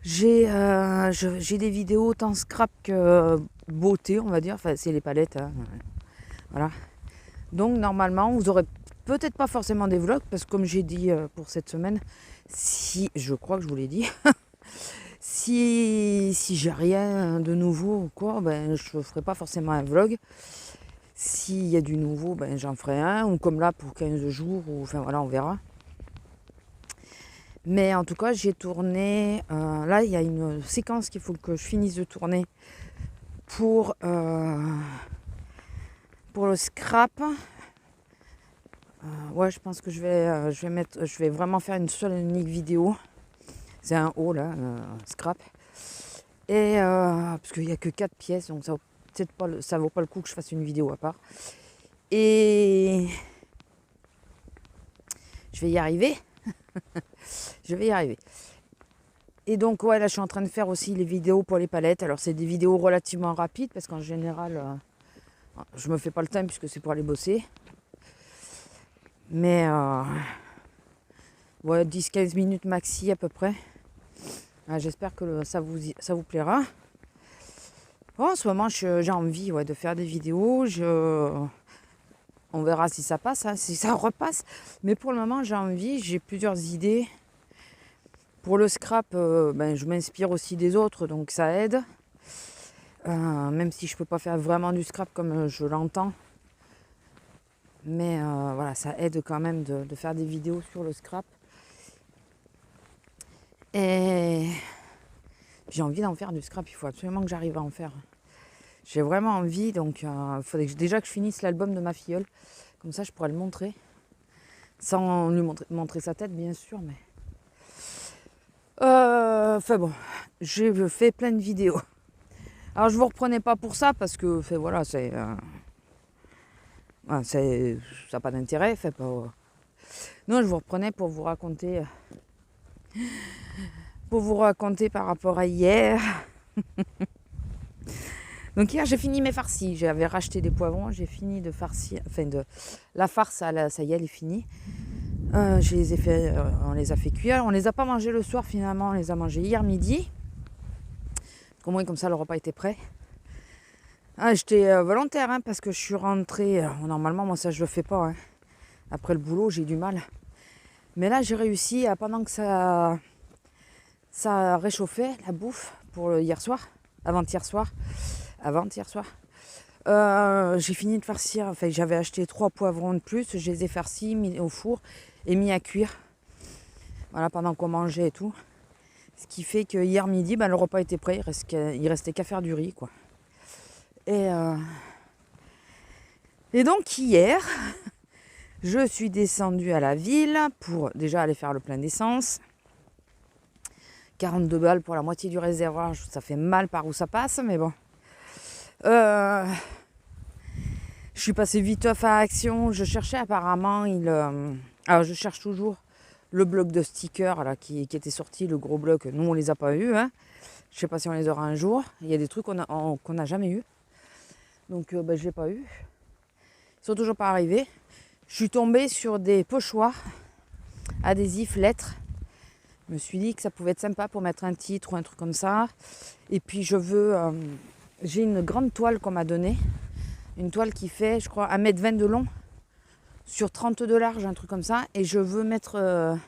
j'ai des vidéos autant scrap que beauté, on va dire. Enfin, c'est les palettes. Hein. Voilà. Donc, normalement, vous aurez peut-être pas forcément des vlogs, parce que comme j'ai dit pour cette semaine, si je crois que je vous l'ai dit, si j'ai rien de nouveau ou quoi, ben je ferai pas forcément un vlog. S'il y a du nouveau, ben j'en ferai un, ou comme là pour 15 jours, ou enfin voilà, on verra. Mais en tout cas, j'ai tourné. Là, il y a une séquence qu'il faut que je finisse de tourner pour le scrap. Ouais, je pense que je vais vraiment faire une seule unique vidéo. C'est un haut là, scrap. Et parce qu'il n'y a que 4 pièces, donc ça vaut pas le coup que je fasse une vidéo à part. Et je vais y arriver. Je vais y arriver. Et donc ouais, là je suis en train de faire aussi les vidéos pour les palettes. Alors c'est des vidéos relativement rapides parce qu'en général je me fais pas le temps puisque c'est pour aller bosser. Mais ouais, 10-15 minutes maxi à peu près. J'espère que ça vous plaira. Bon, en ce moment j'ai envie de faire des vidéos. On verra si ça passe, hein, si ça repasse. Mais pour le moment j'ai plusieurs idées. Pour le scrap, je m'inspire aussi des autres, donc ça aide. Même si je peux pas faire vraiment du scrap comme je l'entends. Mais voilà, ça aide quand même de faire des vidéos sur le scrap. Et j'ai envie d'en faire du scrap, il faut absolument que j'arrive à en faire. J'ai vraiment envie, donc il faudrait déjà que je finisse l'album de ma filleule. Comme ça, je pourrais le montrer. Sans lui montrer sa tête, bien sûr, mais... Enfin bon, j'ai fait plein de vidéos. Alors, je vous reprenais pas pour ça, parce que, voilà, ça n'a pas d'intérêt. Non, je vous reprenais pour vous raconter par rapport à hier. Donc hier j'ai fini mes farcis, j'avais racheté des poivrons, j'ai fini de farcir, la farce, ça y est, elle est finie. On les a fait cuire, on les a pas mangés le soir finalement, on les a mangés hier midi. Au moins comme ça le repas était prêt. J'étais volontaire parce que je suis rentrée, normalement moi ça je le fais pas. Hein. Après le boulot j'ai du mal. Mais là j'ai réussi, pendant que ça réchauffait la bouffe pour hier soir, avant-hier soir, j'ai fini de farcir. J'avais acheté 3 poivrons de plus, je les ai farcis, mis au four et mis à cuire. Voilà, pendant qu'on mangeait et tout. Ce qui fait que hier midi, le repas était prêt, il restait qu'à faire du riz, quoi. Et donc hier, je suis descendue à la ville pour déjà aller faire le plein d'essence. 42 balles pour la moitié du réservoir, ça fait mal par où ça passe, mais bon. Je suis passée viteuf à Action, je cherchais apparemment, alors je cherche toujours le bloc de stickers là, qui était sorti, le gros bloc, nous on les a pas eu, hein. Je sais pas si on les aura un jour, il y a des trucs qu'on n'a jamais eu, donc je l'ai pas eu, ils sont toujours pas arrivés. Je suis tombée sur des pochoirs adhésifs lettres. Je me suis dit que ça pouvait être sympa pour mettre un titre ou un truc comme ça. Et puis j'ai une grande toile qu'on m'a donnée. Une toile qui fait, je crois, 1,20 m de long. sur 30 de large, un truc comme ça. Et je veux mettre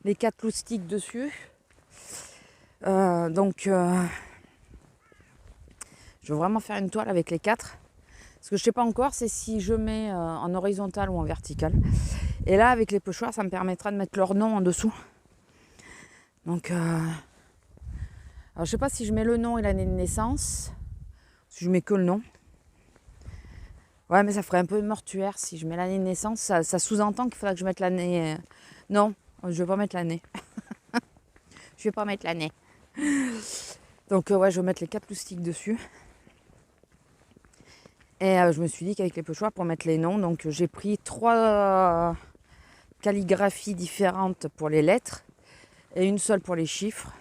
les 4 loustiques dessus. Donc, je veux vraiment faire une toile avec les 4. Ce que je ne sais pas encore, c'est si je mets en horizontal ou en vertical. Et là, avec les pochoirs, ça me permettra de mettre leur nom en dessous. Donc, alors, je ne sais pas si je mets le nom et l'année de naissance. Si je mets que le nom. Ouais, mais ça ferait un peu mortuaire si je mets l'année de naissance. Ça sous-entend qu'il faudra que je mette l'année. Non, je ne vais pas mettre l'année. Je vais pas mettre l'année. Donc, ouais, je vais mettre les 4 loustiques dessus. Et je me suis dit qu'avec les pochoirs, pour mettre les noms, donc j'ai pris 3 calligraphies différentes pour les lettres et une seule pour les chiffres.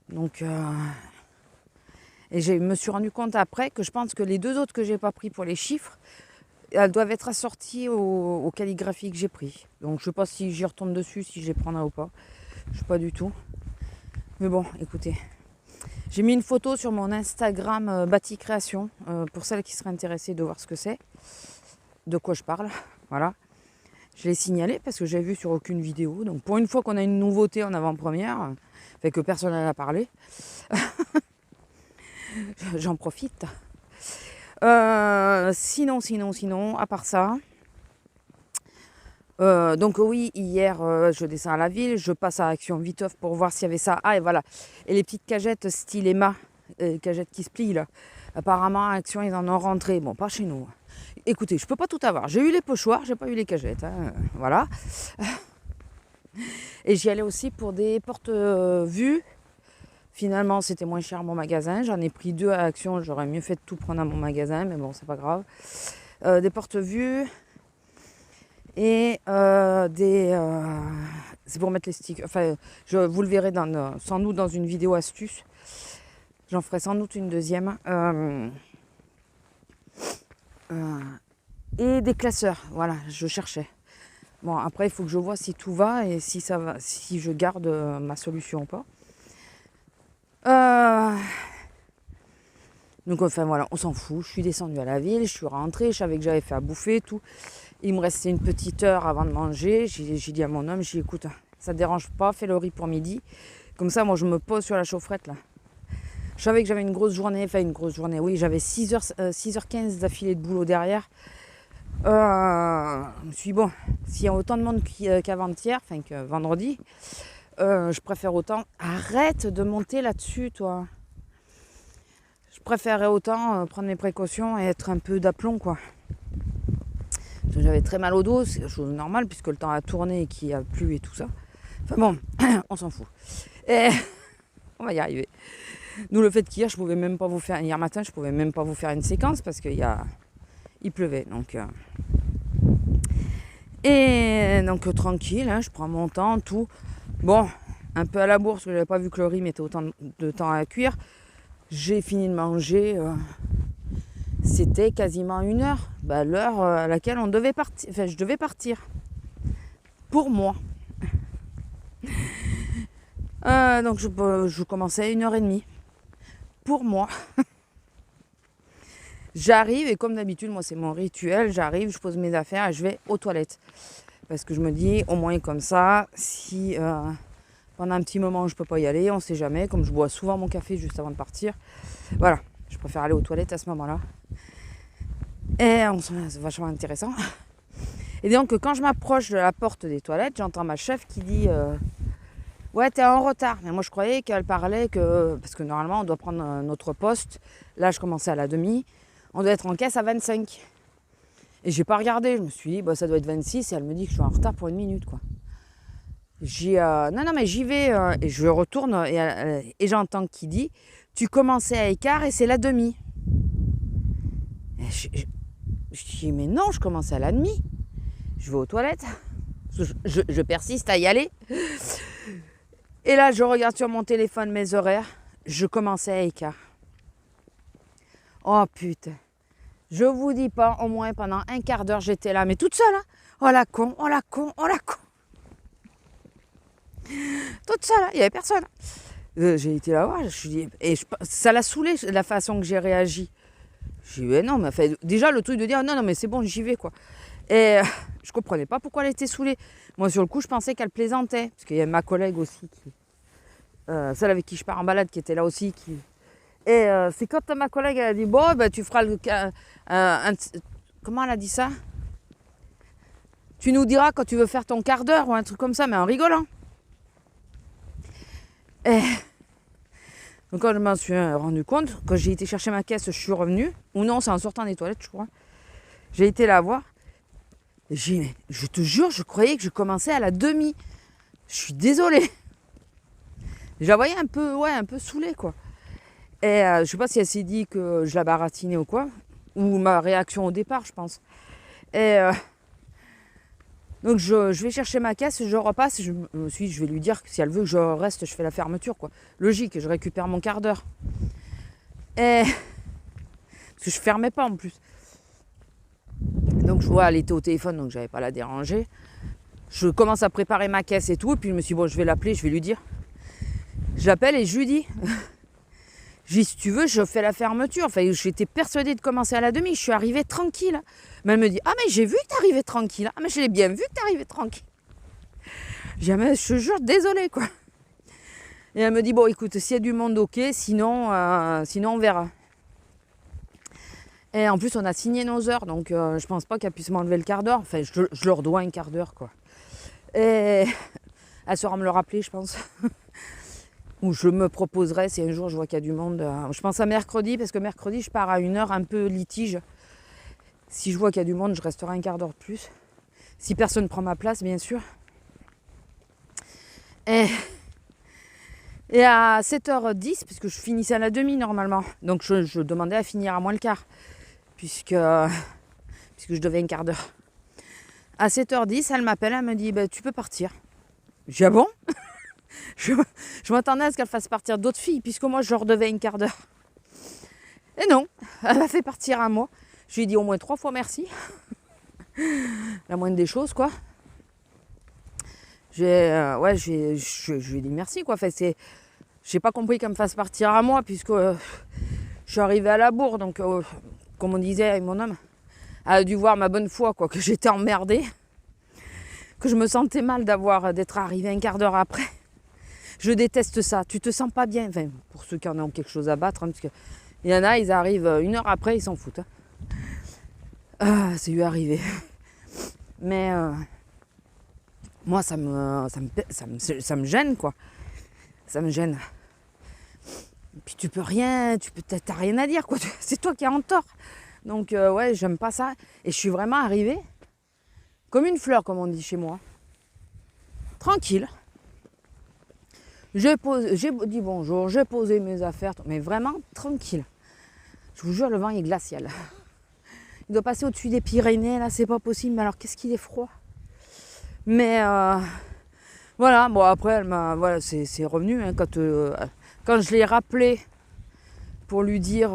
Donc, et je me suis rendu compte après que je pense que les 2 autres que j'ai pas pris pour les chiffres, elles doivent être assorties aux calligraphies que j'ai pris. Donc je sais pas si j'y retourne dessus, si je les prendrai ou pas. Je sais pas du tout. Mais bon, écoutez. J'ai mis une photo sur mon Instagram Bâti Création pour celles qui seraient intéressées de voir ce que c'est, de quoi je parle. Voilà. Je l'ai signalé parce que j'ai vu sur aucune vidéo. Donc pour une fois qu'on a une nouveauté en avant-première, fait que personne n'en a parlé, j'en profite. Sinon, à part ça. Donc oui, hier, je descends à la ville, je passe à Action Viteuf pour voir s'il y avait ça. Ah, et voilà. Et les petites cagettes style Emma, cagettes qui se plient là. Apparemment, à Action, ils en ont rentré. Bon, pas chez nous. Écoutez, je peux pas tout avoir. J'ai eu les pochoirs, j'ai pas eu les cagettes. Hein, voilà. Et j'y allais aussi pour des porte-vues. Finalement, c'était moins cher à mon magasin. J'en ai pris 2 à Action. J'aurais mieux fait de tout prendre à mon magasin, mais bon, c'est pas grave. Des porte-vues. Et c'est pour mettre les stickers. Enfin, vous le verrez sans doute dans une vidéo astuce. J'en ferai sans doute une deuxième. Et des classeurs. Voilà, je cherchais. Bon, après, il faut que je vois si tout va et si ça va, si je garde ma solution ou pas. Donc, enfin, voilà, on s'en fout. Je suis descendue à la ville, je suis rentrée, je savais que j'avais fait à bouffer, tout. Il me restait une petite heure avant de manger. J'ai dit à mon homme, j'ai dit, écoute, ça te dérange pas, fais le riz pour midi. Comme ça, moi, je me pose sur la chaufferette, là. Je savais que j'avais une grosse journée, oui, j'avais 6h15 d'affilée de boulot derrière. Je me suis dit, bon, s'il y a autant de monde qu'avant-hier, enfin que vendredi, je préfère autant... Arrête de monter là-dessus, toi. Je préférerais autant prendre mes précautions et être un peu d'aplomb, quoi. J'avais très mal au dos, c'est chose normale puisque le temps a tourné et qu'il a plu et tout ça. Enfin bon, on s'en fout. Et on va y arriver. D'où le fait qu'hier, hier matin, je pouvais même pas vous faire une séquence parce qu'il pleuvait. Donc, et donc tranquille, hein, je prends mon temps, tout. Bon, un peu à la bourse, parce que j'avais pas vu que le riz mettait autant de temps à cuire. J'ai fini de manger. C'était quasiment 1h, l'heure à laquelle on devait partir. Enfin, je devais partir. Pour moi. Donc je commençais à 1h30. Pour moi. J'arrive et comme d'habitude, moi c'est mon rituel, j'arrive, je pose mes affaires et je vais aux toilettes. Parce que je me dis, au moins comme ça, si pendant un petit moment je peux pas y aller, on sait jamais, comme je bois souvent mon café juste avant de partir. Voilà, je préfère aller aux toilettes à ce moment-là. Et c'est vachement intéressant. Et donc quand je m'approche de la porte des toilettes, j'entends ma chef qui dit ouais, t'es en retard. Mais moi je croyais qu'elle parlait parce que normalement on doit prendre notre poste. Là je commençais à la demi. On doit être en caisse à 25. Et j'ai pas regardé. Je me suis dit ça doit être 26 et elle me dit que je suis en retard pour 1 minute, quoi. Non mais j'y vais et je retourne et j'entends qui dit tu commençais à écart et c'est la demi. Et je dis mais non, je commençais à la demi. Je vais aux toilettes. Je persiste à y aller. Et là je regarde sur mon téléphone mes horaires. Je commençais à écart. Oh putain. Je vous dis pas, au moins pendant un quart d'heure j'étais là, mais toute seule, hein. Oh la con. Toute seule, il n'y avait personne. J'ai été là voir, ça l'a saoulé la façon que j'ai réagi. J'ai dit non, mais déjà le truc de dire non mais c'est bon, j'y vais, quoi. Et je comprenais pas pourquoi elle était saoulée. Moi, sur le coup, je pensais qu'elle plaisantait. Parce qu'il y a ma collègue aussi, celle avec qui je pars en balade, qui était là aussi. Et c'est quand ma collègue elle a dit, bon, ben, tu feras comment elle a dit ça? Tu nous diras quand tu veux faire ton quart d'heure ou un truc comme ça, mais en rigolant. Et donc quand je m'en suis rendu compte, quand j'ai été chercher ma caisse, je suis revenue. Ou non, c'est en sortant des toilettes, je crois. J'ai été la voir. Je te jure, je croyais que je commençais à la demi. Je suis désolée. Je la voyais un peu saoulée, quoi. Et je sais pas si elle s'est dit que je la baratinais ou quoi. Ou ma réaction au départ, je pense. Et donc je vais chercher ma caisse, je repasse. Je me suis dit, je vais lui dire que si elle veut que je reste, je fais la fermeture, quoi. Logique, je récupère mon quart d'heure. Et parce que je fermais pas en plus. Donc je vois, elle était au téléphone, donc j'avais pas à la déranger. Je commence à préparer ma caisse et tout, et puis je me suis dit, bon, je vais l'appeler, je vais lui dire. Je l'appelle et je lui dis, si tu veux, je fais la fermeture. Enfin, j'étais persuadée de commencer à la demi, je suis arrivée tranquille. Mais elle me dit, ah mais j'ai vu que t'es arrivée tranquille. Ah mais je l'ai bien vu que t'es arrivée tranquille. J'ai dit, je te jure, désolée, quoi. Et elle me dit, bon, écoute, s'il y a du monde, ok, sinon on verra. Et en plus, on a signé nos heures, donc je pense pas qu'elle puisse m'enlever le quart d'heure. Enfin, je leur dois un quart d'heure, quoi. Et elle saura me le rappeler, je pense. Ou je me proposerai, si un jour je vois qu'il y a du monde. Je pense à mercredi, parce que mercredi, je pars à une heure un peu litige. Si je vois qu'il y a du monde, je resterai un quart d'heure de plus. Si personne ne prend ma place, bien sûr. Et à 7h10, puisque je finissais à la demi normalement, donc je demandais à finir à moins le quart, puisque je devais un quart d'heure. À 7h10, elle m'appelle, elle me dit, bah, tu peux partir. Je dis, ah bon? Je m'attendais à ce qu'elle fasse partir d'autres filles, puisque moi je leur devais un quart d'heure. Et non, elle m'a fait partir à moi. Je lui ai dit au moins 3 fois merci. La moindre des choses, quoi. Je lui ai dit merci, quoi. Enfin, j'ai pas compris qu'elle me fasse partir à moi, puisque je suis arrivée à la bourre. Donc, comme on disait avec mon homme, elle a dû voir ma bonne foi, quoi, que j'étais emmerdée, que je me sentais mal d'être arrivée un quart d'heure après. Je déteste ça. Tu te sens pas bien. Enfin, pour ceux qui en ont quelque chose à battre, hein, parce que il y en a, ils arrivent 1 heure après, ils s'en foutent. Hein. C'est lui arrivé. Mais moi, ça me gêne, quoi. Ça me gêne. Et puis t'as rien à dire, quoi. C'est toi qui as en tort. Donc ouais, j'aime pas ça. Et je suis vraiment arrivée comme une fleur, comme on dit chez moi. Tranquille. J'ai dit bonjour, j'ai posé mes affaires, mais vraiment tranquille. Je vous jure, le vent est glacial. Il doit passer au-dessus des Pyrénées, là, c'est pas possible. Mais alors, qu'est-ce qu'il est froid. Mais voilà, bon, après, c'est revenu. Hein, quand je l'ai rappelé pour lui dire,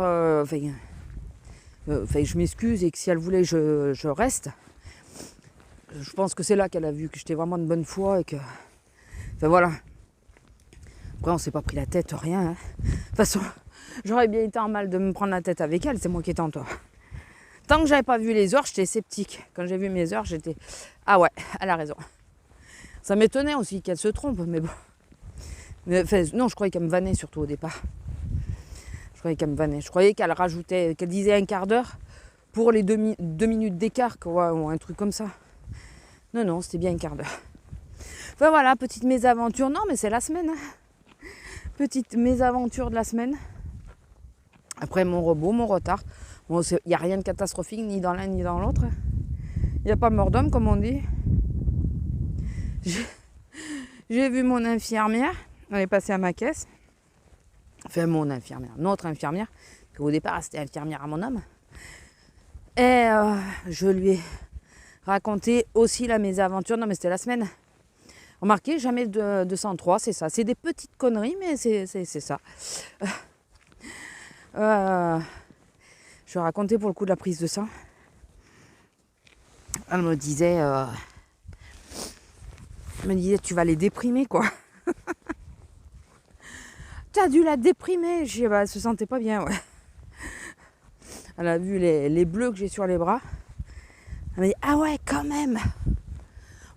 je m'excuse et que si elle voulait, je reste. Je pense que c'est là qu'elle a vu que j'étais vraiment de bonne foi et que. Enfin voilà. Après, on s'est pas pris la tête, rien. Hein. De toute façon, j'aurais bien été en mal de me prendre la tête avec elle, c'est moi qui étais en tort. Tant que j'avais pas vu les heures, j'étais sceptique. Quand j'ai vu mes heures, j'étais. Ah ouais, elle a raison. Ça m'étonnait aussi qu'elle se trompe, mais bon. Non, je croyais qu'elle me vannait surtout au départ. Je croyais qu'elle me vannait. Je croyais qu'elle rajoutait, qu'elle disait un quart d'heure pour les 2 minutes d'écart, quoi, ou un truc comme ça. Non, c'était bien un quart d'heure. Enfin voilà, petite mésaventure. Non, mais c'est la semaine. Hein. Petite mésaventure de la semaine. Après mon robot, mon retard. Bon, il n'y a rien de catastrophique, ni dans l'un ni dans l'autre. Il n'y a pas mort d'homme, comme on dit. J'ai vu mon infirmière. On est passé à ma caisse. Enfin, mon infirmière. Notre infirmière. Au départ, c'était infirmière à mon homme. Et je lui ai raconté aussi la mésaventure. Non, mais c'était la semaine. Remarquez, jamais de 203, c'est ça. C'est des petites conneries, mais c'est ça. Je racontais pour le coup de la prise de sang. Elle me disait, tu vas les déprimer, quoi. T'as dû la déprimer. Je dis, elle se sentait pas bien, ouais. Elle a vu les bleus que j'ai sur les bras. Elle m'a dit, ah ouais, quand même.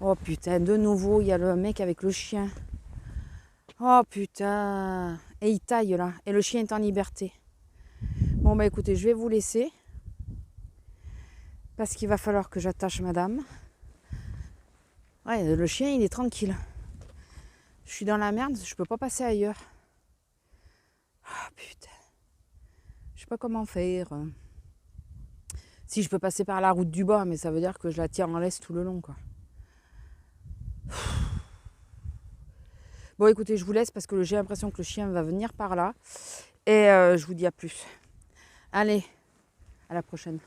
Oh putain, de nouveau, il y a le mec avec le chien. Oh putain. Et il taille là. Et le chien est en liberté. Bon bah écoutez, je vais vous laisser. Parce qu'il va falloir que j'attache madame. Ouais, le chien il est tranquille. Je suis dans la merde, je peux pas passer ailleurs. Oh putain. Je sais pas comment faire. Si je peux passer par la route du bas, mais ça veut dire que je la tiens en laisse tout le long quoi. Bon écoutez, je vous laisse parce que j'ai l'impression que le chien va venir par là. Et je vous dis à plus. Allez, à la prochaine.